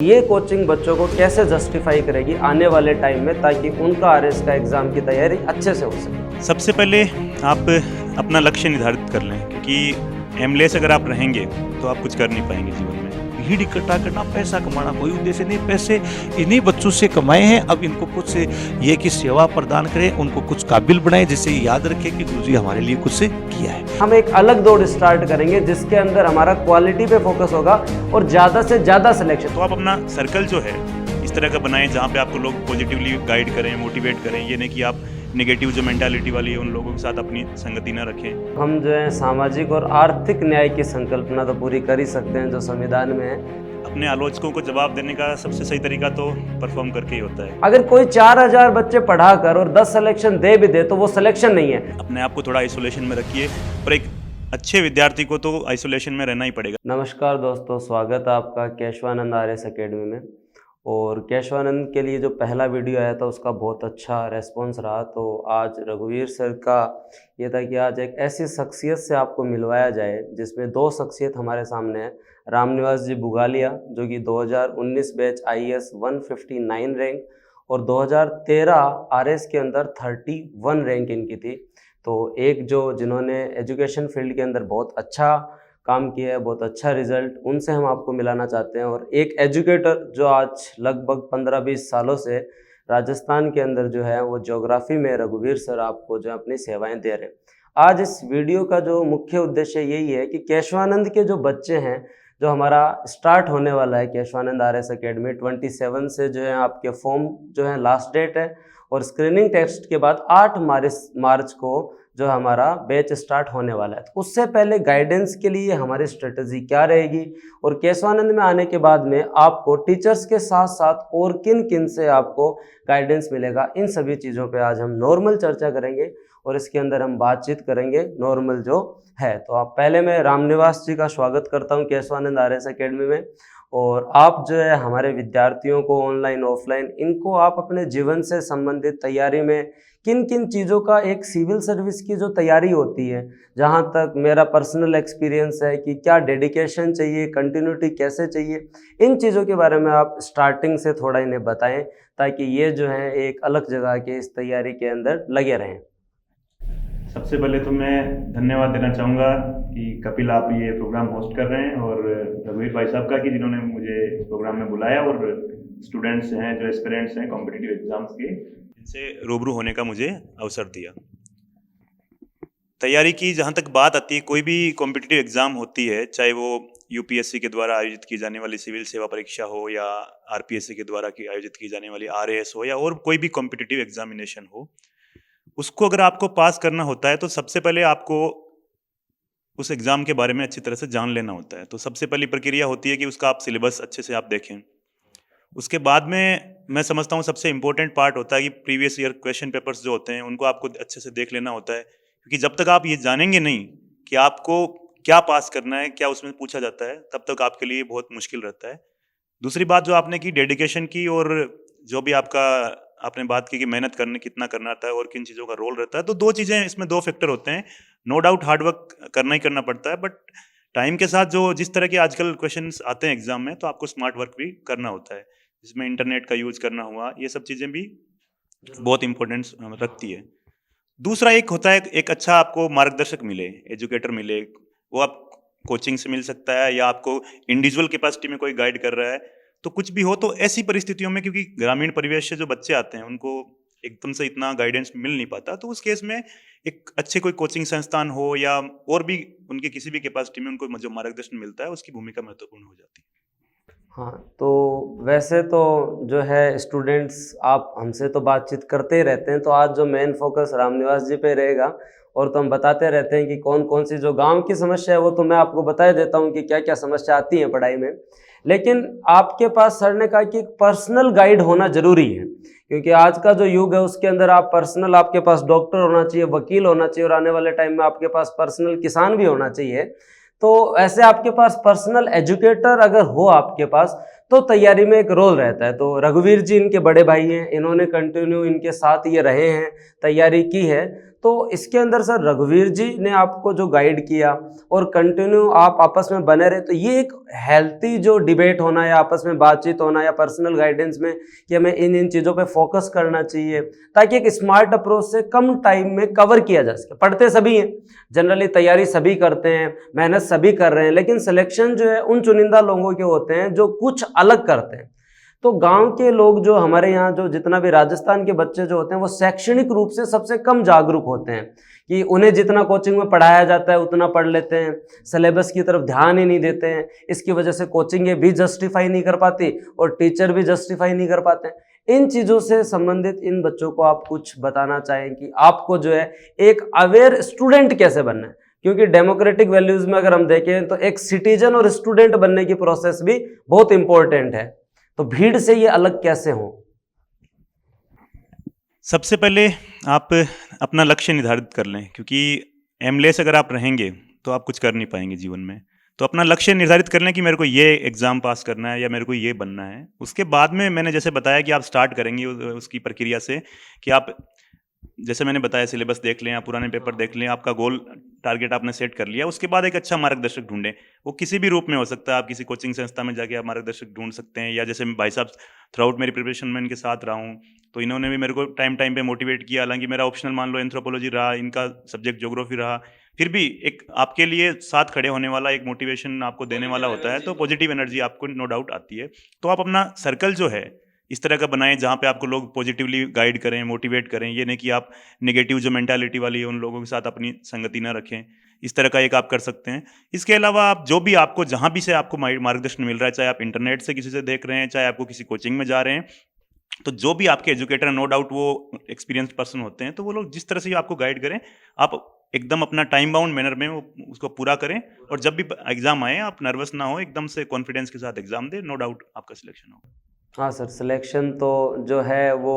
ये कोचिंग बच्चों को कैसे जस्टिफाई करेगी आने वाले टाइम में, ताकि उनका आरएस का एग्ज़ाम की तैयारी अच्छे से हो सके। सबसे पहले आप अपना लक्ष्य निर्धारित कर लें, क्योंकि एमलेस अगर आप रहेंगे तो आप कुछ कर नहीं पाएंगे जीवन में। भीड़ इकट्ठा करना, पैसा कमाना कोई उद्देश्य नहीं। पैसे इन्हीं बच्चों से कमाए हैं, अब इनको कुछ ये कि सेवा प्रदान करें, उनको कुछ काबिल बनाए, जिससे याद रखें कि गुरुजी हमारे लिए कुछ किया है। हम एक अलग दौड़ स्टार्ट करेंगे जिसके अंदर हमारा क्वालिटी पे फोकस होगा और ज़्यादा से ज़्यादा सिलेक्शन। तो आप अपना सर्कल जो है इस तरह का बनाएं जहाँ पे आपको लोग पॉजिटिवली गाइड करें, मोटिवेट करें। ये नहीं कि आप नेगेटिव जो मेंटालिटी वाली है उन लोगों के साथ अपनी संगति ना रखें। हम जो है सामाजिक और आर्थिक न्याय की संकल्पना तो पूरी कर ही सकते हैं जो संविधान में है। अपने आलोचकों को जवाब देने का सबसे सही तरीका तो परफॉर्म करके ही होता है। अगर कोई 4000 बच्चे पढ़ा कर और 10 सिलेक्शन दे भी दे तो वो सिलेक्शन नहीं है। अपने आप को थोड़ा आइसोलेशन में रखिए, पर एक अच्छे विद्यार्थी को तो आइसोलेशन में रहना ही पड़ेगा। नमस्कार दोस्तों, स्वागत है आपका केशवानंद आरएस एकेडमी में। और केशवानंद के लिए जो पहला वीडियो आया था उसका बहुत अच्छा रेस्पॉन्स रहा। तो आज रघुवीर सर का ये था कि आज एक ऐसी शख्सियत से आपको मिलवाया जाए जिसमें दो शख्सियत हमारे सामने है। रामनिवास जी बुगालिया जो कि 2019 बैच IAS 159 रैंक और 2013 RS के अंदर 31 रैंक इनकी थी। तो एक जो जिन्होंने एजुकेशन फील्ड के अंदर बहुत अच्छा काम किया है, बहुत अच्छा रिजल्ट, उनसे हम आपको मिलाना चाहते हैं। और एक एजुकेटर जो आज लगभग 15-20 सालों से राजस्थान के अंदर जो है वो ज्योग्राफी में रघुवीर सर आपको जो अपनी सेवाएं दे रहे हैं। आज इस वीडियो का जो मुख्य उद्देश्य यही है कि केशवानंद के जो बच्चे हैं, जो हमारा स्टार्ट होने वाला है केशवानंद आरएस एकेडमी 27 से जो है आपके फॉर्म जो है लास्ट डेट है और स्क्रीनिंग टेस्ट के बाद 8 मार्च को जो हमारा बैच स्टार्ट होने वाला है। तो उससे पहले गाइडेंस के लिए हमारी स्ट्रेटजी क्या रहेगी और केशवानंद में आने के बाद में आपको टीचर्स के साथ साथ और किन किन से आपको गाइडेंस मिलेगा, इन सभी चीज़ों पे आज हम नॉर्मल चर्चा करेंगे और इसके अंदर हम बातचीत करेंगे नॉर्मल जो है। तो आप पहले मैं रामनिवास जी का स्वागत करता हूं केशवानंद आरएस एकेडमी में। और आप जो है हमारे विद्यार्थियों को ऑनलाइन ऑफलाइन इनको आप अपने जीवन से संबंधित तैयारी में किन किन चीज़ों का, एक सिविल सर्विस की जो तैयारी होती है, जहां तक मेरा पर्सनल एक्सपीरियंस है कि क्या डेडिकेशन चाहिए, कंटिन्यूटी कैसे चाहिए, इन चीज़ों के बारे में आप स्टार्टिंग से थोड़ा इन्हें बताएं ताकि ये जो है एक अलग जगह के इस तैयारी के अंदर लगे रहें। सबसे पहले तो मैं धन्यवाद देना चाहूँगा कि कपिल आप ये प्रोग्राम होस्ट कर रहे हैं और रघुवीर भाई साहब का कि जिन्होंने मुझे इस प्रोग्राम में बुलाया और स्टूडेंट्स हैं जो एस्पिरेंट्स हैं कॉम्पिटिटिव एग्जाम्स के, इनसे रूबरू होने का मुझे अवसर दिया। तैयारी की जहाँ तक बात आती है, कोई भी कॉम्पिटिटिव एग्ज़ाम होती है, चाहे वो UPSC के द्वारा आयोजित की जाने वाली सिविल सेवा परीक्षा हो या RPSC के द्वारा आयोजित की जाने वाली RAS हो या और कोई भी कॉम्पिटिटिव एग्जामिनेशन हो, उसको अगर आपको पास करना होता है तो सबसे पहले आपको उस एग्ज़ाम के बारे में अच्छी तरह से जान लेना होता है। तो सबसे पहली प्रक्रिया होती है कि उसका आप सिलेबस अच्छे से आप देखें। उसके बाद में मैं समझता हूँ सबसे इम्पोर्टेंट पार्ट होता है कि प्रीवियस ईयर क्वेश्चन पेपर्स जो होते हैं उनको आपको अच्छे से देख लेना होता है, क्योंकि जब तक आप ये जानेंगे नहीं कि आपको क्या पास करना है, क्या उसमें पूछा जाता है, तब तक आपके लिए बहुत मुश्किल रहता है। दूसरी बात जो आपने की डेडिकेशन की, और जो भी आपने बात की कि मेहनत करने कितना करना आता है और किन चीज़ों का रोल रहता है, तो दो चीज़ें इसमें, दो फैक्टर होते हैं। नो डाउट हार्डवर्क करना ही करना पड़ता है, बट टाइम के साथ जो जिस तरह के आजकल क्वेश्चंस आते हैं एग्जाम में, तो आपको स्मार्ट वर्क भी करना होता है, जिसमें इंटरनेट का यूज करना हुआ, ये सब चीज़ें भी बहुत इंपॉर्टेंस रखती है। दूसरा एक होता है एक अच्छा आपको मार्गदर्शक मिले, एजुकेटर मिले, वो आप कोचिंग से मिल सकता है या आपको इंडिविजुअल कैपेसिटी में कोई गाइड कर रहा है। तो कुछ भी हो तो ऐसी परिस्थितियों में, क्योंकि ग्रामीण परिवेश से जो बच्चे आते हैं उनको एकदम से इतना गाइडेंस मिल नहीं पाता, तो उस केस में एक अच्छे कोई कोचिंग संस्थान हो या और भी उनके किसी भी कैपेसिटी में उनको जो मार्गदर्शन मिलता है उसकी भूमिका महत्वपूर्ण हो जाती है। हाँ, तो वैसे तो जो है स्टूडेंट्स आप हमसे तो बातचीत करते ही रहते हैं, तो आज जो मेन फोकस रामनिवास जी पे रहेगा और तो हम बताते रहते हैं कि कौन कौन सी जो गांव की समस्या है वो तो मैं आपको बता देता हूँ कि क्या क्या समस्या आती है पढ़ाई में। लेकिन आपके पास सर ने कहा कि पर्सनल गाइड होना जरूरी है, क्योंकि आज का जो युग है उसके अंदर आप पर्सनल, आपके पास डॉक्टर होना चाहिए, वकील होना चाहिए और आने वाले टाइम में आपके पास पर्सनल किसान भी होना चाहिए। तो ऐसे आपके पास पर्सनल एजुकेटर अगर हो आपके पास तो तैयारी में एक रोल रहता है। तो रघुवीर जी इनके बड़े भाई हैं, इन्होंने कंटिन्यू इनके साथ ये रहे हैं, तैयारी की है। तो इसके अंदर सर रघुवीर जी ने आपको जो गाइड किया और कंटिन्यू आप आपस में बने रहे, तो ये एक हेल्थी जो डिबेट होना या आपस में बातचीत होना या पर्सनल गाइडेंस में कि हमें इन चीज़ों पे फोकस करना चाहिए ताकि एक स्मार्ट अप्रोच से कम टाइम में कवर किया जा सके। पढ़ते सभी हैं, जनरली तैयारी सभी करते हैं, मेहनत सभी कर रहे हैं, लेकिन सिलेक्शन जो है उन चुनिंदा लोगों के होते हैं जो कुछ अलग करते हैं। तो गांव के लोग जो हमारे यहाँ जो जितना भी राजस्थान के बच्चे जो होते हैं वो शैक्षणिक रूप से सबसे कम जागरूक होते हैं कि उन्हें जितना कोचिंग में पढ़ाया जाता है उतना पढ़ लेते हैं, सिलेबस की तरफ ध्यान ही नहीं देते हैं। इसकी वजह से कोचिंगें भी जस्टिफाई नहीं कर पाती और टीचर भी जस्टिफाई नहीं कर पाते। इन चीज़ों से संबंधित इन बच्चों को आप कुछ बताना चाहें कि आपको जो है एक अवेयर स्टूडेंट कैसे बनना है, क्योंकि डेमोक्रेटिक वैल्यूज में अगर हम देखें तो एक सिटीजन और स्टूडेंट बनने की प्रोसेस भी बहुत इंपॉर्टेंट है, तो भीड़ से ये अलग कैसे हो? सबसे पहले आप अपना लक्ष्य निर्धारित कर लें, क्योंकि एमलेस अगर आप रहेंगे तो आप कुछ कर नहीं पाएंगे जीवन में। तो अपना लक्ष्य निर्धारित कर लें कि मेरे को ये एग्ज़ाम पास करना है या मेरे को ये बनना है। उसके बाद में मैंने जैसे बताया कि आप स्टार्ट करेंगे उसकी प्रक्रिया से कि आप जैसे मैंने बताया सिलेबस देख लें, आप पुराने पेपर देख लें, आपका गोल टारगेट आपने सेट कर लिया। उसके बाद एक अच्छा मार्गदर्शक ढूंढें, वो किसी भी रूप में हो सकता है। आप किसी कोचिंग संस्था में जाके आप मार्गदर्शक ढूंढ सकते हैं, या जैसे भाई साहब थ्रू आउट मेरी प्रिपरेशन में इनके साथ रहा हूँ तो इन्होंने भी मेरे को टाइम पे मोटिवेट किया। हालांकि मेरा ऑप्शनल मान लो एंथ्रोपोलॉजी रहा, इनका सब्जेक्ट ज्योग्राफी रहा, फिर भी एक आपके लिए साथ खड़े होने वाला एक मोटिवेशन आपको देने वाला होता है, तो पॉजिटिव एनर्जी आपको नो डाउट आती है। तो आप अपना सर्कल जो है इस तरह का बनाएं जहाँ पे आपको लोग पॉजिटिवली गाइड करें, मोटिवेट करें। ये नहीं कि आप नेगेटिव जो मेंटालिटी वाली है उन लोगों के साथ अपनी संगति ना रखें। इस तरह का एक आप कर सकते हैं। इसके अलावा आप जो भी आपको जहाँ भी से आपको मार्गदर्शन मिल रहा है, चाहे आप इंटरनेट से किसी से देख रहे हैं, चाहे आपको किसी कोचिंग में जा रहे हैं, तो जो भी आपके एजुकेटर नो डाउट वो एक्सपीरियंस्ड पर्सन होते हैं, तो वो लोग जिस तरह से आपको गाइड करें, आप एकदम अपना टाइम बाउंड मैनर में उसको पूरा करें। और जब भी एग्जाम आए आप नर्वस ना हो, एकदम से कॉन्फिडेंस के साथ एग्जाम दें, नो डाउट आपका सिलेक्शन होगा। हाँ सर, सिलेक्शन तो जो है वो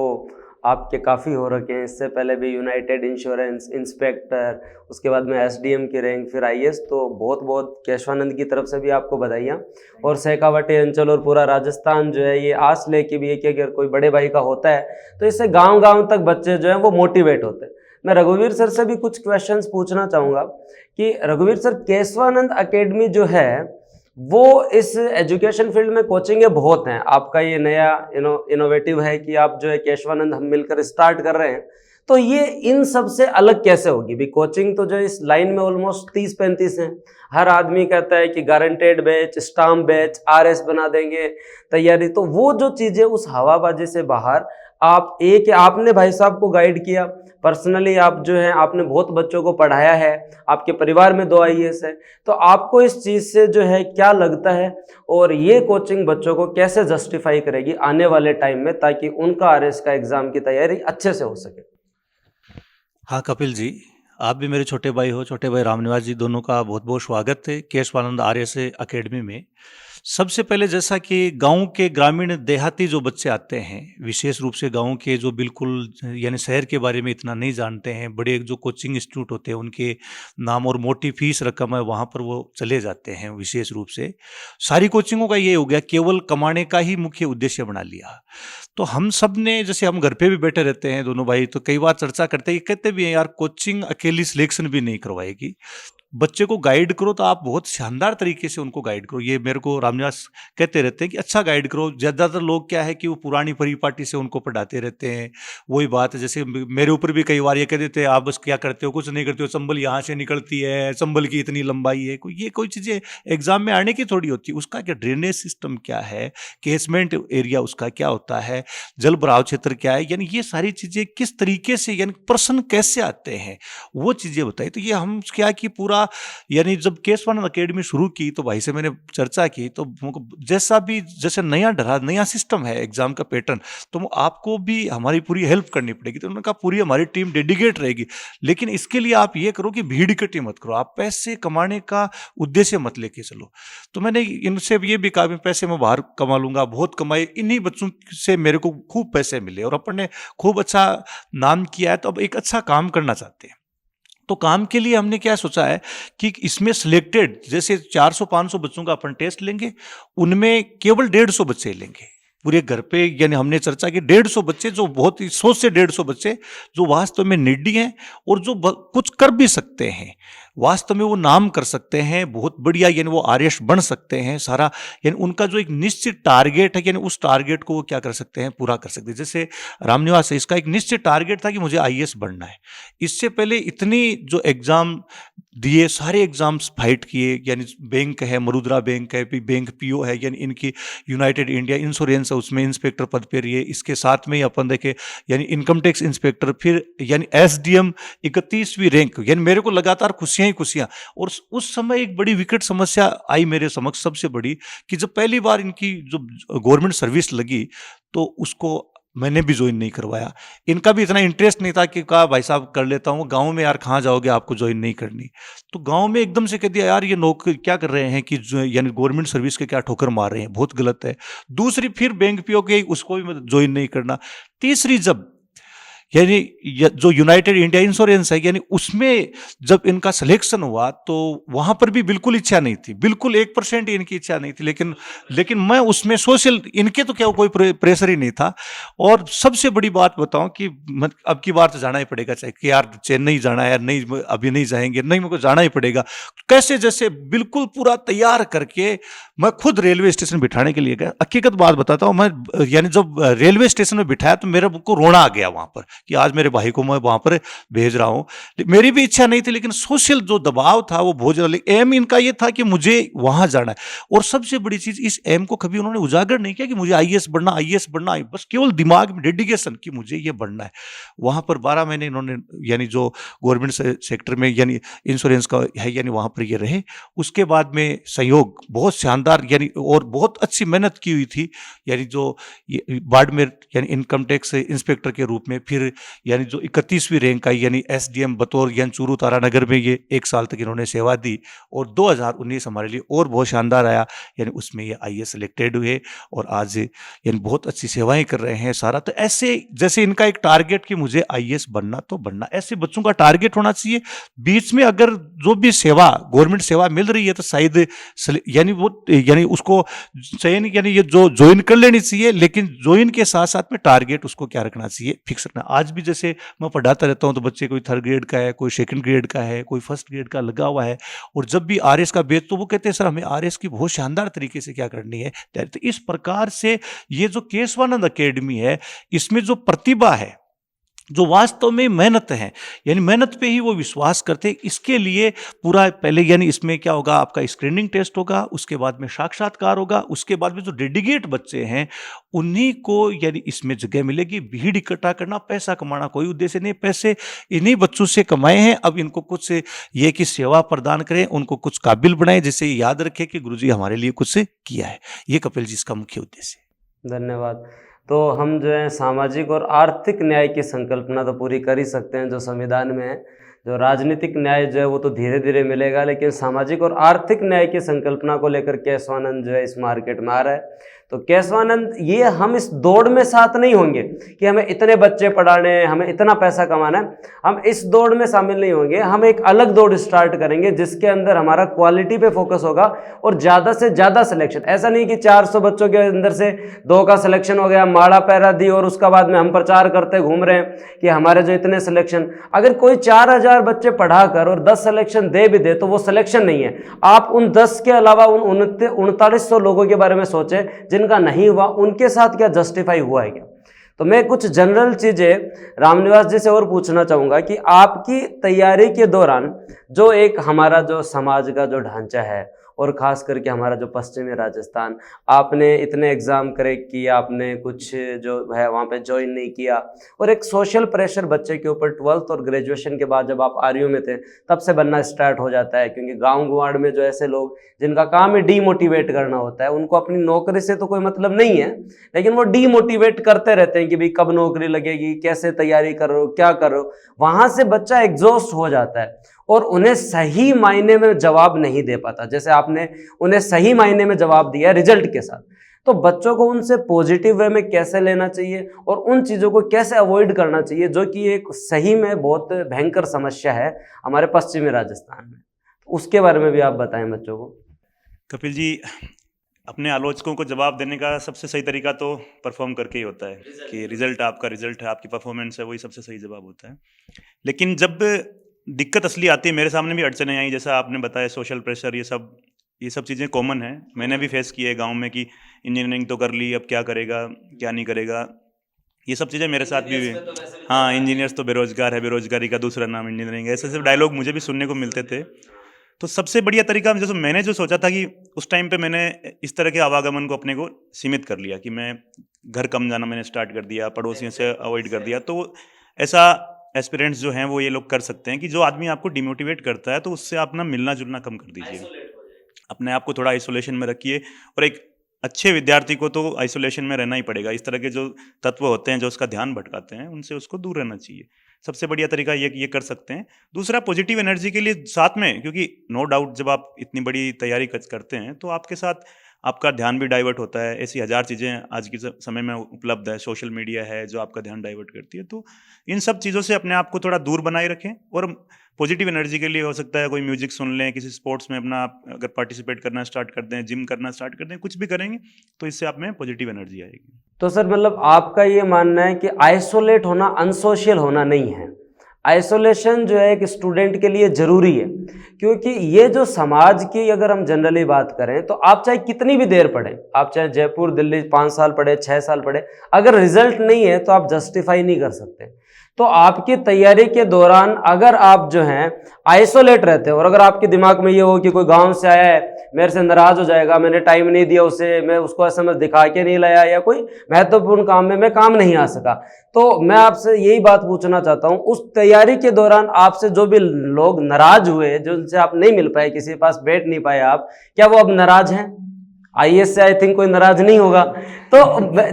आपके काफ़ी हो रखे हैं। इससे पहले भी यूनाइटेड इंश्योरेंस इंस्पेक्टर, उसके बाद में एसडीएम की रैंक, फिर आईएएस, तो बहुत बहुत केशवानंद की तरफ से भी आपको बधाइयाँ। और शेखावाटी अंचल और पूरा राजस्थान जो है ये आस लेके भी है कि अगर कोई बड़े भाई का होता है तो इससे गांव-गांव तक बच्चे जो हैं वो मोटिवेट होते हैं। मैं रघुवीर सर से भी कुछ क्वेश्चंस पूछना चाहूँगा कि रघुवीर सर, केशवानंद अकेडमी जो है वो इस एजुकेशन फील्ड में कोचिंगें बहुत हैं, आपका ये नया इनोवेटिव है कि आप जो है केशवानंद हम मिलकर स्टार्ट कर रहे हैं, तो ये इन सब से अलग कैसे होगी? भी कोचिंग तो जो इस लाइन में ऑलमोस्ट 30-35 हैं, हर आदमी कहता है कि guaranteed batch, stamp batch, RS बना देंगे तैयारी, तो वो जो चीज़ें उस हवाबाजी से बाहर आपने भाई साहब को गाइड किया पर्सनली, आप जो है आपने बहुत बच्चों को पढ़ाया है, आपके परिवार में 2 आईएएस है, तो आपको इस चीज़ से जो है क्या लगता है और ये कोचिंग बच्चों को कैसे जस्टिफाई करेगी आने वाले टाइम में ताकि उनका आरएस का एग्ज़ाम की तैयारी अच्छे से हो सके? हाँ कपिल जी, आप भी मेरे छोटे भाई हो, छोटे भाई रामनिवास जी, दोनों का बहुत बहुत स्वागत है केशवानंद आरएस अकेडमी में। सबसे पहले जैसा कि गांव के ग्रामीण देहाती जो बच्चे आते हैं, विशेष रूप से गांव के जो बिल्कुल यानी शहर के बारे में इतना नहीं जानते हैं, बड़े जो कोचिंग इंस्टीट्यूट होते हैं उनके नाम और मोटी फीस रकम है वहाँ पर वो चले जाते हैं। विशेष रूप से सारी कोचिंगों का ये हो गया, केवल कमाने का ही मुख्य उद्देश्य बना लिया। तो हम सब ने, जैसे हम घर पे भी बैठे रहते हैं दोनों भाई, तो कई बार चर्चा करते हैं, कहते भी हैं यार कोचिंग अकेली सिलेक्शन भी नहीं करवाएगी, बच्चे को गाइड करो तो आप बहुत शानदार तरीके से उनको गाइड करो। ये मेरे को रामनिवास कहते रहते हैं कि अच्छा गाइड करो। ज़्यादातर लोग क्या है कि वो पुरानी परिपाटी से उनको पढ़ाते रहते हैं। वही बात है, जैसे मेरे ऊपर भी कई बार ये कह देते हैं आप बस क्या करते हो, कुछ नहीं करते हो, चंबल यहाँ से निकलती है, चंबल की इतनी लंबाई है। कोई चीज़ें एग्जाम में आने की थोड़ी होती है। उसका क्या ड्रेनेज सिस्टम क्या है, कैचमेंट एरिया उसका क्या होता है, जल भराव क्षेत्र क्या है, यानी ये सारी चीज़ें किस तरीके से, यानी प्रश्न कैसे आते हैं, वो चीज़ें बताई। तो ये हम क्या कि पूरा, यानी जब केशवानंद अकेडमी शुरू की तो भाई से मैंने चर्चा की, तो जैसे नया सिस्टम है एग्जाम का पैटर्न, तो आपको भी हमारी पूरी हेल्प करनी पड़ेगी। तो उन्होंने कहा पूरी हमारी टीम डेडिकेट रहेगी, लेकिन इसके लिए आप ये करो कि भीड़ इकट्ठी मत करो, आप पैसे कमाने का उद्देश्य मत लेके चलो। तो मैंने इनसे ये भी कहा पैसे मैं बाहर कमा लूंगा, बहुत कमाए, इन्हीं बच्चों से मेरे को खूब पैसे मिले और अपन ने खूब अच्छा नाम किया है, तो अब एक अच्छा काम करना चाहते हैं। तो काम के लिए हमने क्या सोचा है कि इसमें सिलेक्टेड जैसे 400-500 बच्चों का अपन टेस्ट लेंगे, उनमें केवल 150 बच्चे लेंगे, पूरे घर पे यानी हमने चर्चा की 150 बच्चे जो बहुत ही 100 से 150 बच्चे जो वास्तव में निडी हैं और जो कुछ कर भी सकते हैं, वास्तव में वो नाम कर सकते हैं, बहुत बढ़िया यानी वो आरएस बन सकते हैं सारा, यानी उनका जो एक निश्चित टारगेट है यानी उस टारगेट को वो क्या कर सकते हैं, पूरा कर सकते हैं। जैसे रामनिवास है, इसका एक निश्चित टारगेट था कि मुझे आईएएस बनना है। इससे पहले इतनी जो एग्जाम दिए, सारे एग्जाम्स फाइट किए, यानी बैंक है, मरुद्रा बैंक है, बैंक पीओ है, यानी इनकी यूनाइटेड इंडिया इंश्योरेंस है, उसमें इंस्पेक्टर पद पे रहिए। इसके साथ में ही अपन देखे यानी इनकम टैक्स इंस्पेक्टर, फिर यानी एसडीएम 31वीं रैंक, यानी मेरे को लगातार खुशियां ही खुशियां। और उस समय एक बड़ी विकट समस्या आई मेरे समक्ष, सबसे बड़ी, कि जब पहली बार इनकी जो गवर्नमेंट सर्विस लगी तो उसको मैंने भी ज्वाइन नहीं करवाया। इनका भी इतना इंटरेस्ट नहीं था कि कहा भाई साहब कर लेता हूँ, गांव में यार कहाँ जाओगे, आपको ज्वाइन नहीं करनी। तो गांव में एकदम से कह दिया यार ये नौकरी क्या कर रहे हैं कि यानी गवर्नमेंट सर्विस के क्या ठोकर मार रहे हैं, बहुत गलत है। दूसरी फिर बैंक पीओ के, उसको भी ज्वाइन नहीं करना। तीसरी जब यानी जो यूनाइटेड इंडिया इंश्योरेंस है यानी उसमें जब इनका सिलेक्शन हुआ तो वहां पर भी बिल्कुल इच्छा नहीं थी, बिल्कुल 1% इनकी इच्छा नहीं थी। लेकिन मैं उसमें सोशल, इनके तो क्या कोई प्रेशर ही नहीं था। और सबसे बड़ी बात बताऊं कि अब की बार तो जाना ही पड़ेगा, चाहे कि यार चेन्नई जाना है, यार नहीं अभी नहीं जाएंगे, नहीं मेरे को जाना ही पड़ेगा। कैसे जैसे बिल्कुल पूरा तैयार करके मैं खुद रेलवे स्टेशन बिठाने के लिए गया। हकीकत बात बताता हूँ, मैं यानी जब रेलवे स्टेशन में बिठाया तो मेरे को रोना आ गया वहां पर कि आज मेरे भाई को मैं वहां पर भेज रहा हूं। मेरी भी इच्छा नहीं थी, लेकिन सोशल जो दबाव था वो बहुत ज्यादा। एम इनका ये था कि मुझे वहां जाना है। और सबसे बड़ी चीज, इस एम को कभी उन्होंने उजागर नहीं किया कि मुझे आईएएस बनना, आईएएस बनना, बस केवल दिमाग में डेडिकेशन कि मुझे ये बनना है। वहां पर 12 महीने इन्होंने यानी जो गवर्नमेंट सेक्टर में यानी इंश्योरेंस का है यानी वहां पर ये रहे। उसके बाद में सहयोग बहुत शानदार यानी और बहुत अच्छी मेहनत की हुई थी, यानी जो बाड़मेर यानी इनकम टैक्स इंस्पेक्टर के रूप में, फिर यानी जो 31वीं रैंक आई यानी एसडीएम बतौर यानी चूरू तारानगर में ये 1 साल तक इन्होंने सेवा दी। और 2019 हमारे लिए और बहुत शानदार आया, यानी उसमें ये आईएएस सिलेक्टेड हुए और आज यानी बहुत अच्छी सेवाएं कर रहे हैं सारा। तो ऐसे जैसे इनका एक टारगेट कि मुझे आईएएस बनना तो बनना, ऐसे बच्चों का टारगेट होना चाहिए। बीच में अगर जो भी सेवा गवर्नमेंट सेवा मिल रही है तो शायद यानी वो यानी उसको चयन यानी ये जो ज्वाइन कर लेनी चाहिए, लेकिन ज्वाइन के साथ साथ में टारगेट उसको क्या रखना चाहिए, फिक्स रखना। आज भी जैसे मैं पढ़ाता रहता हूं तो बच्चे कोई 3rd ग्रेड का है, कोई 2nd ग्रेड का है, कोई 1st ग्रेड का लगा हुआ है, और जब भी आरएस का बेच तो वो कहते हैं सर हमें आरएस की बहुत शानदार तरीके से क्या करनी है। तो इस प्रकार से ये जो केशवानंद अकेडमी है, इसमें जो प्रतिभा है, जो वास्तव में मेहनत है, यानी मेहनत पे ही वो विश्वास करते हैं। इसके लिए पूरा पहले यानी इसमें क्या होगा, आपका स्क्रीनिंग टेस्ट होगा, उसके बाद में साक्षात्कार होगा, उसके बाद में जो डेडिकेट बच्चे हैं उन्हीं को यानी इसमें जगह मिलेगी। भीड़ इकट्ठा करना, पैसा कमाना कोई उद्देश्य नहीं, पैसे इन्हीं बच्चों से कमाए हैं। अब इनको कुछ ये कि सेवा प्रदान करें, उनको कुछ काबिल बनाएं, जिससे याद रखें कि गुरुजी हमारे लिए कुछ किया है। ये कपिल जी इसका मुख्य उद्देश्य है। धन्यवाद। तो हम जो है सामाजिक और आर्थिक न्याय की संकल्पना तो पूरी कर ही सकते हैं जो संविधान में है। जो राजनीतिक न्याय जो है वो तो धीरे धीरे मिलेगा, लेकिन सामाजिक और आर्थिक न्याय की संकल्पना को लेकर केशवानंद जो है इस मार्केट में आ रहा है। तो केशवानंद, ये हम इस दौड़ में साथ नहीं होंगे कि हमें इतने बच्चे पढ़ाने हैं, हमें इतना पैसा कमाना है, हम इस दौड़ में शामिल नहीं होंगे। हम एक अलग दौड़ स्टार्ट करेंगे जिसके अंदर हमारा क्वालिटी पे फोकस होगा और ज़्यादा से ज़्यादा सिलेक्शन। ऐसा नहीं कि 400 बच्चों के अंदर से 2 का सिलेक्शन हो गया, माड़ा पैरा दी और उसका बाद में हम प्रचार करते घूम रहे हैं कि हमारे जो इतने सिलेक्शन। अगर कोई 4000 बच्चे पढ़ाकर और 10 सिलेक्शन दे भी दे तो वो सिलेक्शन नहीं है। आप उन 10 के अलावा उन 3900 लोगों के बारे में सोचें जिनका नहीं हुआ, उनके साथ क्या जस्टिफाई हुआ है क्या। तो मैं कुछ जनरल चीजें रामनिवास जी से और पूछना चाहूंगा कि आपकी तैयारी के दौरान जो एक हमारा जो समाज का जो ढांचा है और ख़ास करके हमारा जो पश्चिमी राजस्थान, आपने इतने एग्ज़ाम क्रैक किए, आपने कुछ जो है वहाँ पे ज्वाइन नहीं किया, और एक सोशल प्रेशर बच्चे के ऊपर 12th और ग्रेजुएशन के बाद जब आप आरयू में थे तब से बनना स्टार्ट हो जाता है। क्योंकि गांव गुआड़ में जो ऐसे लोग जिनका काम है डीमोटिवेट करना होता है, उनको अपनी नौकरी से तो कोई मतलब नहीं है, लेकिन वो डीमोटिवेट करते रहते हैं कि भाई कब नौकरी लगेगी, कैसे तैयारी कर रहे हो, क्या कर रहे हो। वहाँ से बच्चा एग्जॉस्ट हो जाता है और उन्हें सही मायने में जवाब नहीं दे पाता। जैसे आपने उन्हें सही मायने में जवाब दिया रिजल्ट के साथ, तो बच्चों को उनसे पॉजिटिव वे में कैसे लेना चाहिए और उन चीज़ों को कैसे अवॉइड करना चाहिए, जो कि एक सही में बहुत भयंकर समस्या है हमारे पश्चिमी राजस्थान में। उसके बारे में भी आप बताएं बच्चों को। कपिल जी, अपने आलोचकों को जवाब देने का सबसे सही तरीका तो परफॉर्म करके ही होता है कि रिजल्ट है, आपकी परफॉर्मेंस है, वही सबसे सही जवाब होता है। लेकिन जब दिक्कत असली आती है, मेरे सामने भी अड़चनें आई, जैसा आपने बताया सोशल प्रेशर, ये सब चीज़ें कॉमन है, मैंने भी फेस की है गांव में कि इंजीनियरिंग तो कर ली, अब क्या करेगा क्या नहीं करेगा, ये सब चीज़ें मेरे साथ भी हुई। हाँ, इंजीनियर्स तो बेरोजगार है, बेरोजगारी का दूसरा नाम इंजीनियरिंग है, ऐसे ऐसे डायलॉग मुझे भी सुनने को मिलते थे। तो सबसे बढ़िया तरीका जैसे मैंने जो सोचा था कि उस टाइम पे मैंने इस तरह के आवागमन को अपने को सीमित कर लिया कि मैं घर कम जाना मैंने स्टार्ट कर दिया, पड़ोसियों से अवॉइड कर दिया। तो ऐसा एस्पिरेंट्स जो हैं वो ये लोग कर सकते हैं कि जो आदमी आपको डिमोटिवेट करता है तो उससे आप ना मिलना जुलना कम कर दीजिए, अपने आप को थोड़ा आइसोलेशन में रखिए। और एक अच्छे विद्यार्थी को तो आइसोलेशन में रहना ही पड़ेगा, इस तरह के जो तत्व होते हैं जो उसका ध्यान भटकाते हैं उनसे उसको दूर रहना चाहिए। सबसे बढ़िया तरीका ये कर सकते हैं। दूसरा, पॉजिटिव एनर्जी के लिए साथ में, क्योंकि नो डाउट जब आप इतनी बड़ी तैयारी करते हैं तो आपके साथ आपका ध्यान भी डाइवर्ट होता है। ऐसी हज़ार चीज़ें आज के समय में उपलब्ध है, सोशल मीडिया है जो आपका ध्यान डाइवर्ट करती है। तो इन सब चीज़ों से अपने आप को थोड़ा दूर बनाए रखें। और पॉजिटिव एनर्जी के लिए हो सकता है कोई म्यूजिक सुन लें, किसी स्पोर्ट्स में अपना आप अगर पार्टिसिपेट करना स्टार्ट कर दें, जिम करना स्टार्ट कर दें, कुछ भी करेंगे तो इससे आप में पॉजिटिव एनर्जी आएगी। तो सर मतलब आपका ये मानना है कि आइसोलेट होना अनसोशल होना नहीं है, आइसोलेशन जो है एक स्टूडेंट के लिए जरूरी है। क्योंकि ये जो समाज की अगर हम जनरली बात करें तो आप चाहे कितनी भी देर पढ़ें, आप चाहे जयपुर दिल्ली 5 साल पढ़े 6 साल पढ़े, अगर रिजल्ट नहीं है तो आप जस्टिफाई नहीं कर सकते। तो आपकी तैयारी के दौरान अगर आप जो हैं आइसोलेट रहते हो और अगर आपके दिमाग में ये हो कि कोई गांव से आया है मेरे से नाराज हो जाएगा, मैंने टाइम नहीं दिया उसे, मैं उसको एसएमएस दिखा के नहीं लाया, या कोई महत्वपूर्ण काम में मैं काम नहीं आ सका, तो मैं आपसे यही बात पूछना चाहता हूं, उस तैयारी के दौरान आपसे जो भी लोग नाराज हुए, जो उनसे आप नहीं मिल पाए, किसी के पास बैठ नहीं पाए आप, क्या वो अब नाराज हैं? आईएएस से आई थिंक कोई नाराज नहीं होगा। तो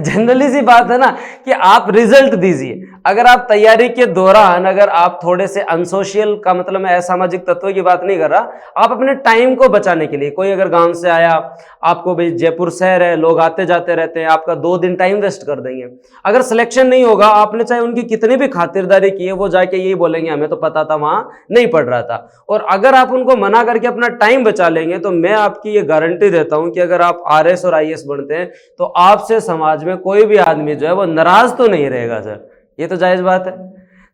जनरली सी बात है ना कि आप रिजल्ट दीजिए। अगर आप तैयारी के दौरान अगर आप थोड़े से अनसोशियल का मतलब मैं असामाजिक तत्वों की बात नहीं कर रहा, आप अपने टाइम को बचाने के लिए, कोई अगर गांव से आया, आपको भाई जयपुर शहर है, लोग आते जाते रहते हैं, आपका 2 दिन टाइम वेस्ट कर देंगे। अगर सिलेक्शन नहीं होगा, आपने चाहे उनकी कितनी भी खातिरदारी की है, वो जाके यही बोलेंगे हमें तो पता था, वहां नहीं पढ़ रहा था। और अगर आप उनको मना करके अपना टाइम बचा लेंगे तो मैं आपकी ये गारंटी देता हूं कि अगर आप आरएस और आईएएस बनते हैं तो आपसे समाज में कोई भी आदमी जो है वो नाराज तो नहीं रहेगा सर, ये तो जायज बात है।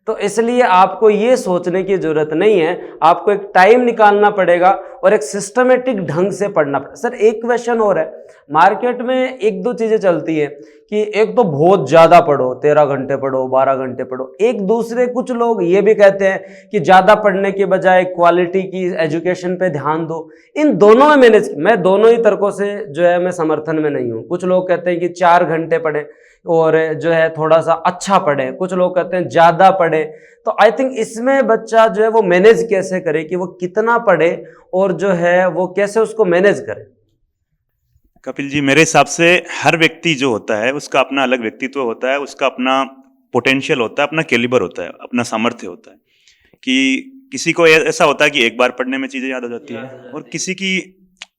तो इसलिए आपको ये सोचने की जरूरत नहीं है, आपको एक टाइम निकालना पड़ेगा और एक सिस्टमेटिक ढंग से पढ़ना पड़ेगा। सर एक क्वेश्चन और है, मार्केट में 1-2 चीजें चलती है कि एक तो बहुत ज्यादा पढ़ो, 13 घंटे पढ़ो, 12 घंटे पढ़ो। एक दूसरे कुछ लोग ये भी कहते हैं कि ज्यादा पढ़ने के बजाय क्वालिटी की एजुकेशन पे ध्यान दो। इन दोनों में मैं दोनों ही तर्कों से जो है मैं समर्थन में नहीं हूँ। कुछ लोग कहते हैं कि 4 घंटे पढ़े और जो है थोड़ा सा अच्छा पढ़े, कुछ लोग कहते हैं ज्यादा पढ़े। तो आई थिंक इसमें बच्चा जो है वो मैनेज कैसे करे कि वो कितना पढ़े और जो है वो कैसे उसको मैनेज करे। कपिल जी, मेरे हिसाब से हर व्यक्ति जो होता है उसका अपना अलग व्यक्तित्व होता है, उसका अपना पोटेंशियल होता है, अपना कैलिबर होता है, अपना सामर्थ्य होता है। कि किसी को ऐसा होता है कि एक बार पढ़ने में चीजें याद हो जाती है, और किसी की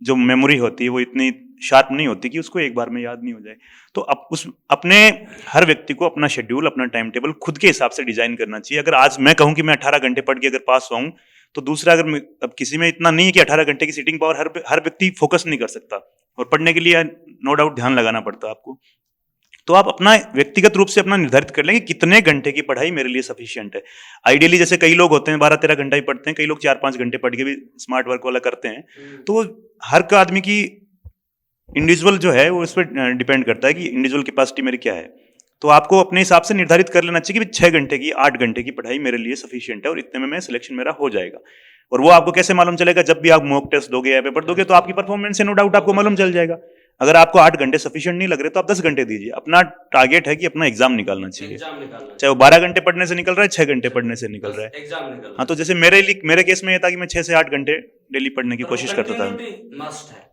जो मेमोरी होती है वो इतनी शार्प नहीं होती कि उसको एक बार में याद नहीं हो जाए। तो अपने हर व्यक्ति को अपना शेड्यूल, अपना टाइम टेबल खुद के हिसाब से डिजाइन करना चाहिए। अगर आज मैं कहूं कि मैं 18 घंटे पढ़ के अगर पास हुआ हूं, तो दूसरा अगर अब किसी में इतना नहीं है कि 18 घंटे की सीटिंग पावर हर व्यक्ति फोकस नहीं कर सकता, और पढ़ने के लिए नो डाउट ध्यान लगाना पड़ता है आपको। तो आप अपना व्यक्तिगत रूप से अपना निर्धारित कर लेंगे कितने घंटे की पढ़ाई मेरे लिए सफिशिएंट है। आइडियली जैसे कई लोग होते हैं 12-13 घंटा ही पढ़ते हैं, कई लोग 4-5 घंटे पढ़ के भी स्मार्ट वर्क वाला करते हैं। तो हर का आदमी की इंडिविजुअल जो है वो इस पर डिपेंड करता है कि इंडिविजुअल कैपेसिटी मेरी क्या है। तो आपको अपने हिसाब से निर्धारित कर लेना चाहिए कि 6 घंटे की 8 घंटे की पढ़ाई मेरे लिए सफिशिएंट है और इतने में मैं सिलेक्शन मेरा हो जाएगा। और वो आपको कैसे मालूम चलेगा? जब भी आप मॉक टेस्ट दोगे या पेपर दोगे तो आपकी परफॉर्मेंस से नो डाउट आपको मालूम चल जाएगा। अगर आपको 8 घंटे सफिशिएंट नहीं लग रहे तो आप 10 घंटे दीजिए। अपना टारगेट है कि अपना एग्जाम निकालना चाहिए, चाहे वो 12 घंटे पढ़ने से निकल रहा है, 6 घंटे पढ़ने से निकल रहा है। हाँ, तो जैसे मेरे केस में ये था कि मैं 6 से 8 घंटे डेली पढ़ने की कोशिश करता था।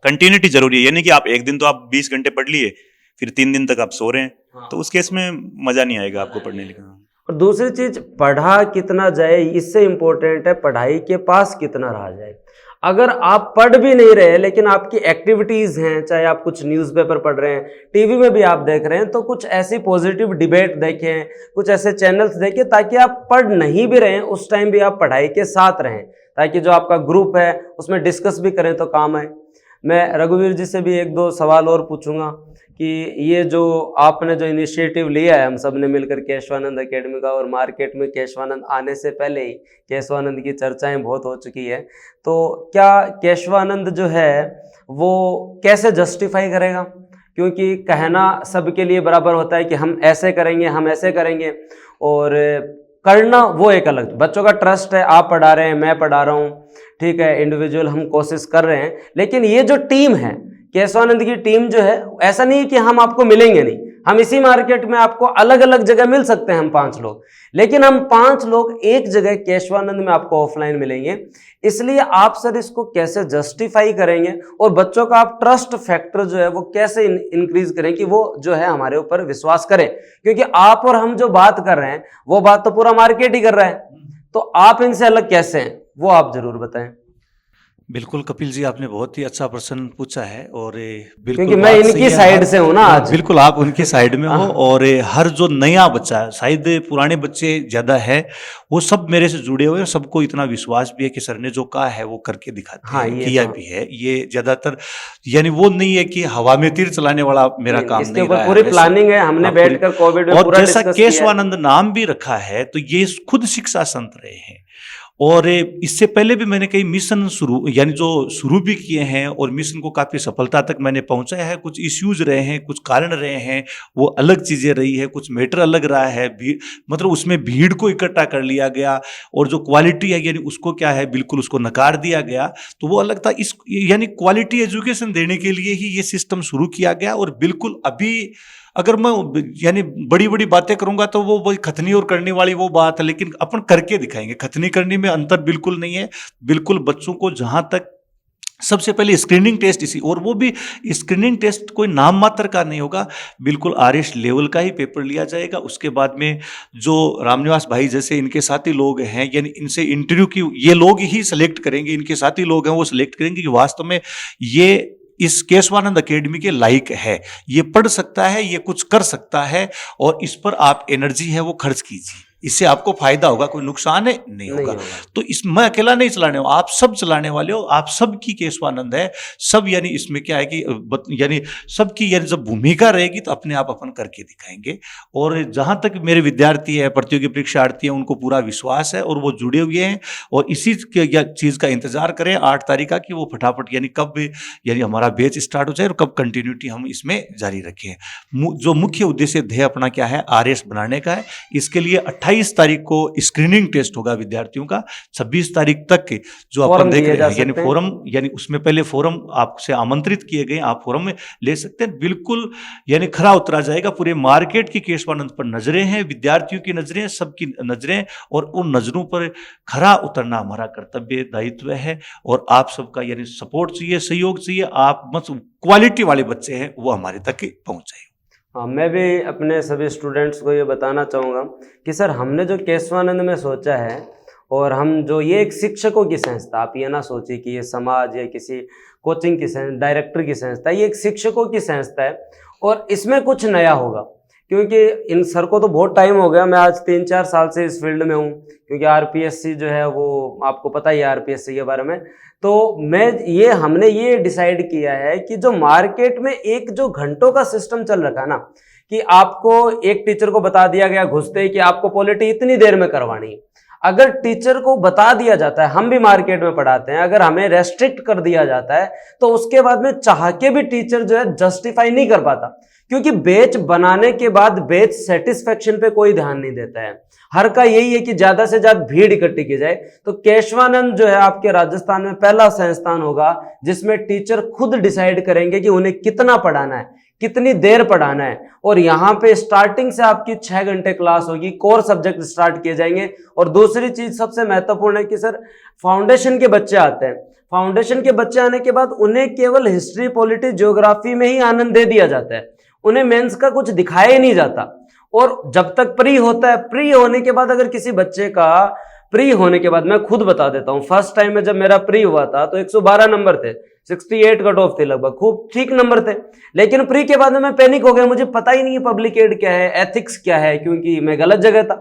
कंटिन्यूटी जरूरी है, ये नहीं कि आप एक दिन तो आप 20 घंटे पढ़ लिए फिर 3 दिन तक आप सो रहे हैं, तो उस केस में मजा नहीं आएगा आपको पढ़ने लिखना। और दूसरी चीज, पढ़ा कितना जाए इससे इंपॉर्टेंट है पढ़ाई के पास कितना रहा जाए। अगर आप पढ़ भी नहीं रहे लेकिन आपकी एक्टिविटीज हैं, चाहे आप कुछ न्यूज़पेपर पढ़ रहे हैं, टीवी में भी आप देख रहे हैं, तो कुछ ऐसी पॉजिटिव डिबेट देखें, कुछ ऐसे चैनल्स देखें ताकि आप पढ़ नहीं भी रहे उस टाइम भी आप पढ़ाई के साथ रहें, ताकि जो आपका ग्रुप है उसमें डिस्कस भी करें तो काम आए। मैं रघुवीर जी से भी एक दो सवाल और पूछूंगा कि ये जो आपने जो इनिशिएटिव लिया है हम सब ने मिलकर केशवानंद एकेडमी का, और मार्केट में केशवानंद आने से पहले ही केशवानंद की चर्चाएं बहुत हो चुकी है, तो क्या केशवानंद जो है वो कैसे जस्टिफाई करेगा? क्योंकि कहना सबके लिए बराबर होता है कि हम ऐसे करेंगे, हम ऐसे करेंगे, और करना वो एक अलग। बच्चों का ट्रस्ट है, आप पढ़ा रहे हैं, मैं पढ़ा रहा हूँ, ठीक है, इंडिविजुअल हम कोशिश कर रहे हैं, लेकिन ये जो टीम है, केशवानंद की टीम जो है, ऐसा नहीं है कि हम आपको मिलेंगे नहीं, हम इसी मार्केट में आपको अलग अलग जगह मिल सकते हैं हम 5 लोग, लेकिन हम 5 लोग एक जगह केशवानंद में आपको ऑफलाइन मिलेंगे। इसलिए आप सर इसको कैसे जस्टिफाई करेंगे और बच्चों का आप ट्रस्ट फैक्टर जो है वो कैसे इंक्रीज करें कि वो जो है हमारे ऊपर विश्वास करें? क्योंकि आप और हम जो बात कर रहे हैं वो बात तो पूरा मार्केट ही कर रहा है, तो आप इनसे अलग कैसे हैं वो आप जरूर बताएं। बिल्कुल कपिल जी, आपने बहुत ही अच्छा प्रश्न पूछा है, और बिल्कुल क्योंकि मैं बात इनकी सही है। साइड से हूं ना आज। बिल्कुल आप उनकी साइड में हो, और हर जो नया बच्चा है, शायद पुराने बच्चे ज्यादा है, वो सब मेरे से जुड़े हुए हैं, सबको इतना विश्वास भी है कि सर ने जो कहा है वो करके दिखाते हैं, किया भी है। ये ज्यादातर यानी वो नहीं है कि हवा में तीर चलाने वाला मेरा काम नहीं रहा है, पूरी प्लानिंग है, हमने बैठकर कोविड में और पूरा जैसा डिस्कस किया है। केशवानंद नाम भी रखा है, तो ये खुद शिक्षा संत रहे हैं, और इससे पहले भी मैंने कई मिशन शुरू भी किए हैं, और मिशन को काफ़ी सफलता तक मैंने पहुंचाया है। कुछ इश्यूज रहे हैं, कुछ कारण रहे हैं, वो अलग चीज़ें रही है, कुछ मैटर अलग रहा है, मतलब उसमें भीड़ को इकट्ठा कर लिया गया, और जो क्वालिटी है यानी उसको क्या है, बिल्कुल उसको नकार दिया गया, तो वो अलग था। इस यानी क्वालिटी एजुकेशन देने के लिए ही ये सिस्टम शुरू किया गया, और बिल्कुल अभी अगर मैं यानी बड़ी बड़ी बातें करूंगा तो वो खतनी और करने वाली वो बात है, लेकिन अपन करके दिखाएंगे। खतनी करने में अंतर बिल्कुल नहीं है, बिल्कुल बच्चों को जहां तक सबसे पहले स्क्रीनिंग टेस्ट इसी, और वो भी स्क्रीनिंग टेस्ट कोई नाम मात्र का नहीं होगा, बिल्कुल आरएस लेवल का ही पेपर लिया जाएगा। उसके बाद में जो रामनिवास भाई जैसे इनके साथी लोग हैं, यानी इनसे इंटरव्यू की ये लोग ही सिलेक्ट करेंगे, इनके साथी लोग हैं वो सिलेक्ट करेंगे कि वास्तव में ये इस केशवानंद एकेडमी के लायक है, ये पढ़ सकता है, ये कुछ कर सकता है, और इस पर आप एनर्जी है वो खर्च कीजिए, इससे आपको फायदा होगा, कोई नुकसान है नहीं होगा। तो इस मैं अकेला नहीं चलाने वाला, आप सब चलाने वाले हो, आप सब की केशवानंद है सब, यानी इसमें क्या है कि यानी सबकी यानी जब भूमिका रहेगी तो अपने आप अपन करके दिखाएंगे। और जहां तक मेरे विद्यार्थी है, प्रतियोगी परीक्षार्थी हैं, उनको पूरा विश्वास है और वो जुड़े हुए हैं, और इसी चीज का इंतजार करें 8 तारीख का कि वो फटाफट यानी कब यानी हमारा बैच स्टार्ट हो जाए और कब कंटिन्यूटी हम इसमें जारी रखें। जो मुख्य उद्देश्य ध्येय अपना क्या है, आरएस बनाने का है। इसके लिए 28 तारीख को स्क्रीनिंग टेस्ट होगा विद्यार्थियों का, 26 तारीख तक के जो अपन देख रहे हैं, यानी फोरम, यानी उसमें पहले फोरम आपसे आमंत्रित किए गए, आप फोरम में ले सकते हैं। बिल्कुल यानी खरा उतरा जाएगा, पूरे मार्केट की केशवानंद पर नजरें हैं, विद्यार्थियों की नजरें, सबकी नजरें, और उन नजरों पर खरा उतरना हमारा कर्तव्य दायित्व है। और आप सबका यानी सपोर्ट चाहिए, सहयोग चाहिए, आप मतलब क्वालिटी वाले बच्चे हैं वो हमारे तक पहुंच जाए। हाँ, मैं भी अपने सभी स्टूडेंट्स को ये बताना चाहूँगा कि सर हमने जो केशवानंद में सोचा है, और हम जो ये एक शिक्षकों की संस्था, आप ये ना सोचिए कि ये समाज या किसी कोचिंग की डायरेक्टर की संस्था, ये एक शिक्षकों की संस्था है, और इसमें कुछ नया होगा। क्योंकि इन सर को तो बहुत टाइम हो गया, मैं आज 3-4 साल से इस फील्ड में हूँ, क्योंकि आरपीएससी जो है वो आपको पता ही है आरपीएससी के बारे में। तो हमने ये डिसाइड किया है कि जो मार्केट में एक जो घंटों का सिस्टम चल रखा है ना, कि आपको एक टीचर को बता दिया गया घुसते ही कि आपको पॉलिटी इतनी देर में करवानी है। अगर टीचर को बता दिया जाता है, हम भी मार्केट में पढ़ाते हैं, अगर हमें रेस्ट्रिक्ट कर दिया जाता है तो उसके बाद में चाह के भी टीचर जो है जस्टिफाई नहीं कर पाता, क्योंकि बैच बनाने के बाद बैच सेटिस्फेक्शन पे कोई ध्यान नहीं देता है। हर का यही है कि ज्यादा से ज्यादा भीड़ इकट्ठी की जाए। तो केशवानंद जो है आपके राजस्थान में पहला संस्थान होगा जिसमें टीचर खुद डिसाइड करेंगे कि उन्हें कितना पढ़ाना है, कितनी देर पढ़ाना है। और यहाँ पे स्टार्टिंग से आपकी 6 घंटे क्लास होगी, कोर सब्जेक्ट स्टार्ट किए जाएंगे। और दूसरी चीज सबसे महत्वपूर्ण है कि सर फाउंडेशन के बच्चे आते हैं, फाउंडेशन के बच्चे आने के बाद उन्हें केवल हिस्ट्री, पॉलिटी, ज्योग्राफी में ही आनंद दे दिया जाता है, उन्हें मेंस का कुछ दिखाया ही नहीं जाता। और जब तक प्री होता है, प्री होने के बाद अगर किसी बच्चे का प्री होने के बाद, मैं खुद बता देता हूं, फर्स्ट टाइम में जब मेरा प्री हुआ था तो 112 नंबर थे, 68 कट ऑफ थे लगभग, खूब ठीक नंबर थे। लेकिन प्री के बाद में मैं पैनिक हो गया, मुझे पता ही नहीं है पब्लिक एड क्या है, एथिक्स क्या है, क्योंकि मैं गलत जगह था।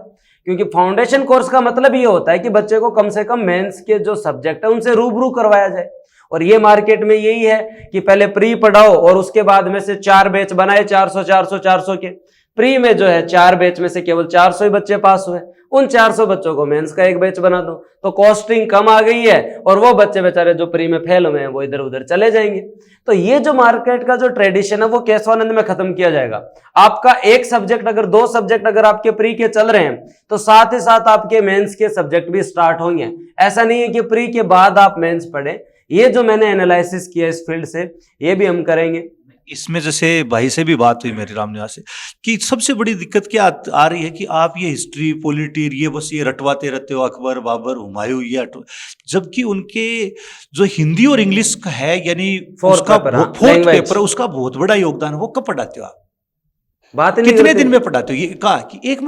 क्योंकि फाउंडेशन कोर्स का मतलब ये होता है कि बच्चे को कम से कम मेंस के जो सब्जेक्ट है उनसे रूबरू करवाया जाए। और ये मार्केट में यही है कि पहले प्री पढ़ाओ और उसके बाद में से 4 बैच बनाए 400 के। प्री में जो है 4 बैच में से केवल 400 ही बच्चे पास हुए, उन 400 बच्चों को मेंस का एक बैच बना दो, तो कॉस्टिंग कम आ गई है और वो बच्चे बेचारे जो प्री में फेल हुए हैं वो इधर उधर चले जाएंगे। तो ये जो मार्केट का जो ट्रेडिशन है वो केशवानंद में खत्म किया जाएगा। आपका एक सब्जेक्ट अगर 2 सब्जेक्ट अगर आपके प्री के चल रहे हैं तो साथ ही साथ आपके मेंस के सब्जेक्ट भी स्टार्ट होंगे। ऐसा नहीं है कि प्री के बाद आप मेंस पढ़ें। ये जो मैंने एनालिसिस किया इस फील्ड से, ये भी हम करेंगे। इसमें जैसे भाई से भी बात हुई मेरी रामनिवास से कि सबसे बड़ी दिक्कत क्या आ रही है कि आप ये हिस्ट्री पॉलिटी ये बस ये रटवाते रहते हो, अकबर बाबर हुमायूं ये जबकि उनके जो हिंदी और इंग्लिश का है यानी उसका फोर्थ पेपर उसका बहुत बड़ा योगदान है। वो कब पढ़ाते हो आप? बात कितने दिन में पढ़ाते हो? ये कहा कि एक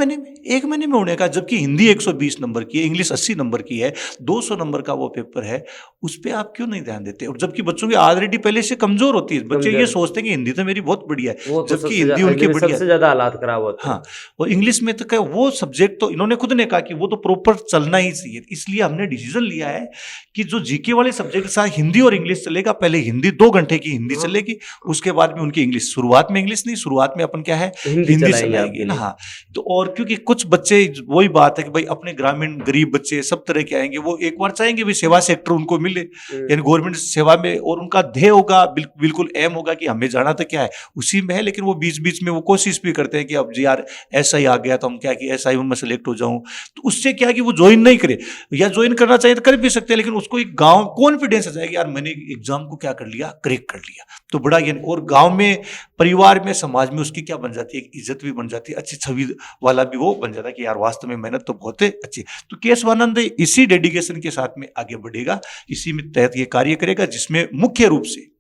महीने में होने का, जबकि हिंदी 120 नंबर की है, इंग्लिश 80 नंबर की है, 200 नंबर का वो पेपर है, उस पर आप क्यों नहीं ध्यान देते? और जबकि बच्चों की ऑलरेडी पहले से कमजोर होती है, बच्चे ये सोचते हैं कि हिंदी तो मेरी बहुत बढ़िया है, जबकि हिंदी उनकी बढ़िया सबसे ज्यादा हालात खराब होते हैं। हाँ, और इंग्लिश में तो वो सब्जेक्ट तो इन्होंने खुद ने कहा कि वो तो प्रॉपर चलना ही चाहिए। इसलिए हमने डिसीजन लिया है कि जो जीके वाले सब्जेक्ट साथ हिंदी और इंग्लिश चलेगा। पहले हिंदी 2 घंटे की हिंदी चलेगी, उसके बाद में उनकी इंग्लिश। शुरुआत में इंग्लिश नहीं, शुरुआत में अपन क्या है हिंदी चलाएंगे ना। हाँ, तो और क्योंकि कुछ बच्चे वही बात है कि भाई अपने ग्रामीण गरीब बच्चे सब तरह के आएंगे, वो एक बार चाहेंगे भी सेवा सेक्टर उनको मिले, यानी गवर्नमेंट सेवा में, और उनका ध्येय होगा बिल्कुल एम होगा कि हमें जाना तो क्या है उसी में है। लेकिन वो बीच बीच में वो कोशिश भी करते हैं कि अब जी यार ऐसा ही आ गया तो हम क्या कि ऐसा ही उनमें सेलेक्ट हो जाऊं, तो उससे क्या कि वो ज्वाइन नहीं करे, या ज्वाइन करना चाहिए तो कर भी सकते हैं, लेकिन उसको एक गांव कॉन्फिडेंस आ जाएगा यार मैंने एग्जाम को क्या कर लिया, क्रैक कर लिया, तो बड़ा यानी। और गांव में, परिवार में, समाज में उसकी क्या बन जाती है, एक इज्जत भी बन जाती है, अच्छी छवि वाला भी वो बन जाता है कि यार वास्तव में मेहनत तो बहुत है अच्छी। तो केशवानंद इसी डेडिकेशन के साथ में आगे बढ़ेगा, इसी में तहत ये कार्य करेगा, जिसमें मुख्य रूप से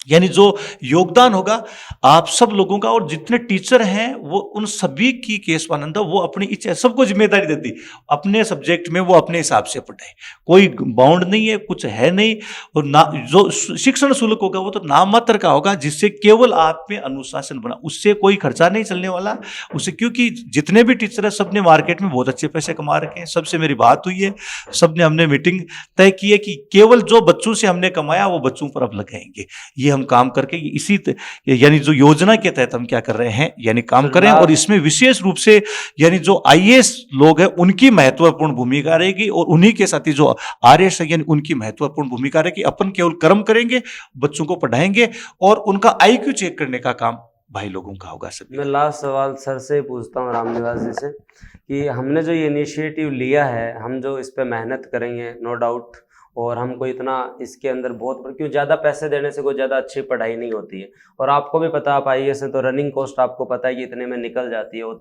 यानी जो योगदान होगा आप सब लोगों का, और जितने टीचर हैं वो उन सभी की केशवानंद वो अपनी इच्छा, सबको जिम्मेदारी देती अपने सब्जेक्ट में वो अपने हिसाब से पढ़ाए, कोई बाउंड नहीं है, कुछ है नहीं। और ना जो शिक्षण शुल्क होगा वो तो नाम मात्र का होगा, जिससे केवल आप में अनुशासन बना, उससे कोई खर्चा नहीं चलने वाला उससे, क्योंकि जितने भी टीचर है सबने मार्केट में बहुत अच्छे पैसे कमा रखे हैं। सबसे मेरी बात हुई है, सबने हमने मीटिंग तय की है कि केवल जो बच्चों से हमने कमाया वो बच्चों पर अब लगाएंगे। ये हम काम करके इसी यानी जो योजना के तहत हम क्या कर रहे हैं यानी काम कर रहे हैं। और इसमें विशेष रूप से यानी जो आईएएस लोग हैं उनकी महत्वपूर्ण भूमिका रहेगी, और उन्हीं के साथ ही जो आरएएस है यानी उनकी महत्वपूर्ण भूमिका रहेगी। अपन केवल कर्म करेंगे, बच्चों को पढ़ाएंगे, और उनका आईक्यू चेक करने का काम भाई लोगों का होगा। सभी मैं लास्ट सवाल सर से पूछता हूँ, रामनिवास जी से, कि हमने जो ये इनिशिएटिव लिया है, हम जो इस पे मेहनत करेंगे नो डाउट, और हमको इतना इसके अंदर बहुत, क्यों ज़्यादा पैसे देने से कोई ज़्यादा अच्छी पढ़ाई नहीं होती है। और आपको भी पता, आप आईएएस हैं तो रनिंग कॉस्ट आपको पता है कि इतने में निकल जाती है। वो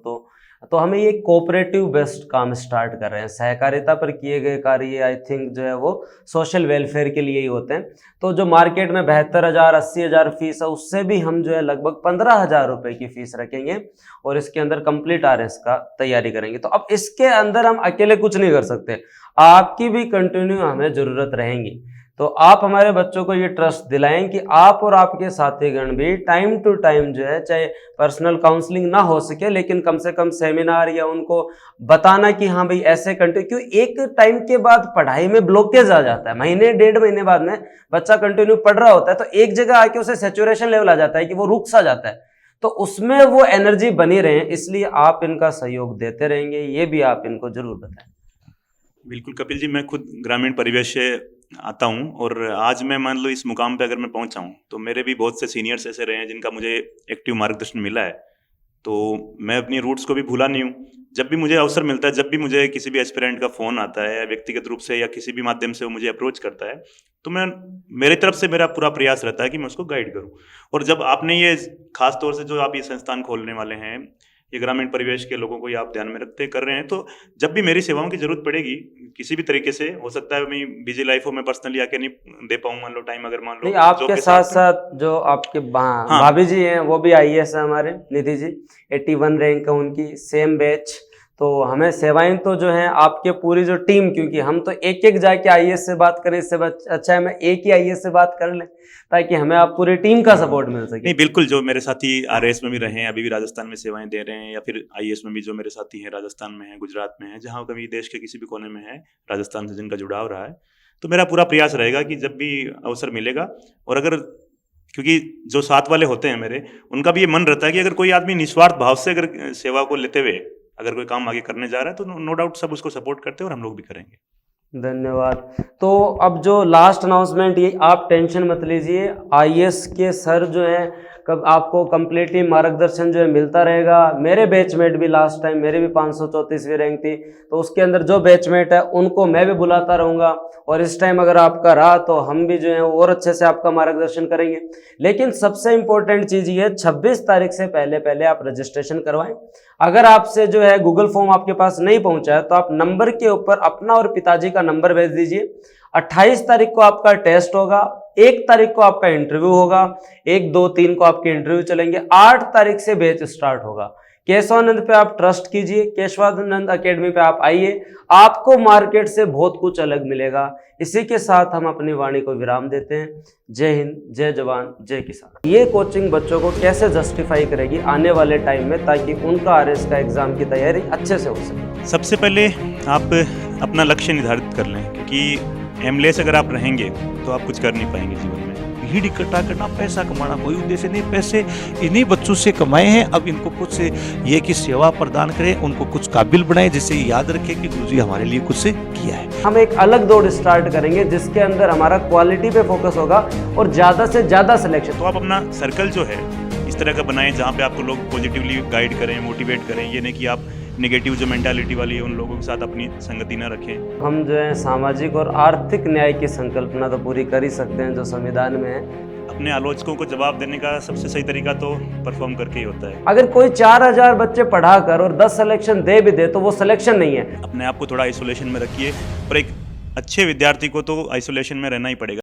तो हमें ये कोऑपरेटिव बेस्ड काम स्टार्ट कर रहे हैं। सहकारिता पर किए गए कार्य आई थिंक जो है वो सोशल वेलफेयर के लिए ही होते हैं। तो जो मार्केट में 72,000 80,000 फीस है, उससे भी हम जो है लगभग 15,000 रुपये की फीस रखेंगे, और इसके अंदर कंप्लीट आरएस का तैयारी करेंगे। तो अब इसके अंदर हम अकेले कुछ नहीं कर सकते, आपकी भी कंटिन्यू हमें ज़रूरत रहेंगी। तो आप हमारे बच्चों को ये ट्रस्ट दिलाएं कि आप और आपके साथीगण भी टाइम टू टाइम जो है, चाहे पर्सनल काउंसलिंग ना हो सके लेकिन कम से कम सेमिनार या उनको बताना कि हाँ भाई ऐसे कंटिन्यू, क्यों एक टाइम के बाद पढ़ाई में ब्लॉकेज आ जाता है, महीने 1.5 महीने बाद में बच्चा कंटिन्यू पढ़ रहा होता है तो एक जगह आके उसे सैचुरेशन लेवल आ जाता है कि वो रुक सा जाता है। तो उसमें वो एनर्जी बनी रहे, इसलिए आप इनका सहयोग देते रहेंगे, ये भी आप इनको जरूर बताएं। बिल्कुल कपिल जी, मैं खुद ग्रामीण परिवेश से आता हूँ, और आज मैं मान लो इस मुकाम पे अगर मैं पहुँचा हूँ तो मेरे भी बहुत से सीनियर्स ऐसे रहे हैं जिनका मुझे एक्टिव मार्गदर्शन मिला है। तो मैं अपनी रूट्स को भी भूला नहीं हूँ। जब भी मुझे अवसर मिलता है, जब भी मुझे किसी भी एस्पिरेंट का फ़ोन आता है व्यक्तिगत रूप से या किसी भी माध्यम से वो मुझे अप्रोच करता है, तो मेरी तरफ से मेरा पूरा प्रयास रहता है कि मैं उसको गाइड करूँ। और जब आपने ये खास तौर से जो आप ये संस्थान खोलने वाले हैं, ये ग्रामीण परिवेश के लोगों को ये आप ध्यान में रखते कर रहे हैं, तो जब भी मेरी सेवाओं की जरूरत पड़ेगी किसी भी तरीके से, हो सकता है मैं बिजी लाइफ हो, मैं पर्सनली आके नहीं दे पाऊँ, मान लो टाइम, अगर मान लो नहीं, आपके साथ साथ जो आपके भाभी जी हैं वो भी आईएएस है हमारे, निधि जी 81 रैंक है उनकी, सेम बैच। तो हमें सेवाएं तो जो है आपके पूरी जो टीम, क्योंकि हम तो एक एक जाके आईएएस से बात करें, इससे अच्छा है मैं एक ही आईएएस से बात कर लें ताकि हमें आप पूरी टीम का सपोर्ट मिल सके। नहीं बिल्कुल, जो मेरे साथी आरएएस में भी रहे हैं, अभी भी राजस्थान में सेवाएं दे रहे हैं, या फिर आईएएस में भी जो मेरे साथी हैं राजस्थान में हैं, गुजरात में हैं, जहाँ कभी देश के किसी भी कोने में है राजस्थान से जिनका जुड़ाव रहा है, तो मेरा पूरा प्रयास रहेगा कि जब भी अवसर मिलेगा, और अगर, क्योंकि जो साथ वाले होते हैं मेरे, उनका भी ये मन रहता है कि अगर कोई आदमी निस्वार्थ भाव से अगर सेवा को लेते हुए अगर कोई काम आगे करने जा रहा है तो नो डाउट सब उसको सपोर्ट करते हैं, और हम लोग भी करेंगे। धन्यवाद। तो अब जो लास्ट अनाउंसमेंट, ये आप टेंशन मत लीजिए, आईएएस के सर जो हैं कब आपको कंप्लीटली मार्गदर्शन जो है मिलता रहेगा। मेरे बैचमेट भी लास्ट टाइम, मेरी भी 534वीं रैंक थी, तो उसके अंदर जो बैचमेट है उनको मैं भी बुलाता रहूँगा, और इस टाइम अगर आपका रहा तो हम भी जो है और अच्छे से आपका मार्गदर्शन करेंगे। लेकिन सबसे इम्पोर्टेंट चीज़ ये है, 26 तारीख से पहले आप रजिस्ट्रेशन करवाएं। अगर आपसे जो है गूगल फॉर्म आपके पास नहीं पहुंचा है तो आप नंबर के ऊपर अपना और पिताजी का नंबर भेज दीजिए। 28 तारीख को आपका टेस्ट होगा, 1 तारीख को आपका इंटरव्यू होगा, 1, 2, 3 को आपके इंटरव्यू चलेंगे, 8 तारीख से बैच स्टार्ट होगा। केशवानंद पे आप ट्रस्ट कीजिए, केशवानंद एकेडमी पे आप आइए, आपको मार्केट से बहुत कुछ अलग मिलेगा। इसी के साथ हम अपनी वाणी को विराम देते हैं। जय हिंद, जय जवान, जय किसान। ये कोचिंग बच्चों को कैसे जस्टिफाई करेगी आने वाले टाइम में, ताकि उनका आरएस का एग्जाम की तैयारी अच्छे से हो सके। सबसे पहले आप अपना लक्ष्य निर्धारित कर लें, क्योंकि एमलेस अगर आप रहेंगे तो आप कुछ कर नहीं पाएंगे जीवन में। भीड़ इकट्ठा करना, पैसा कमाना कोई उद्देश्य नहीं, पैसे इन्हीं बच्चों से कमाए हैं। अब इनको कुछ ये कि सेवा प्रदान करें, उनको कुछ काबिल बनाएं, जिससे याद रखें कि गुरुजी हमारे लिए कुछ किया है। हम एक अलग दौड़ स्टार्ट करेंगे जिसके अंदर हमारा क्वालिटी पे फोकस होगा और ज़्यादा से ज़्यादा सिलेक्शन। तो आप अपना सर्कल जो है इस तरह का बनाएं जहाँ पे आपको लोग पॉजिटिवली गाइड करें, मोटिवेट करें। ये नहीं कि आप नेगेटिव जो मेंटालिटी वाली है उन लोगों के साथ अपनी संगति न रखें। हम जो है सामाजिक और आर्थिक न्याय की संकल्पना तो पूरी कर ही सकते हैं जो संविधान में है। अपने आलोचकों को जवाब देने का सबसे सही तरीका तो परफॉर्म करके ही होता है। अगर कोई 4000 बच्चे पढ़ा कर और 10 सिलेक्शन दे भी दे तो वो सिलेक्शन नहीं है। अपने आप को थोड़ा आइसोलेशन में रखिए, और एक अच्छे विद्यार्थी को तो आइसोलेशन में रहना ही पड़ेगा।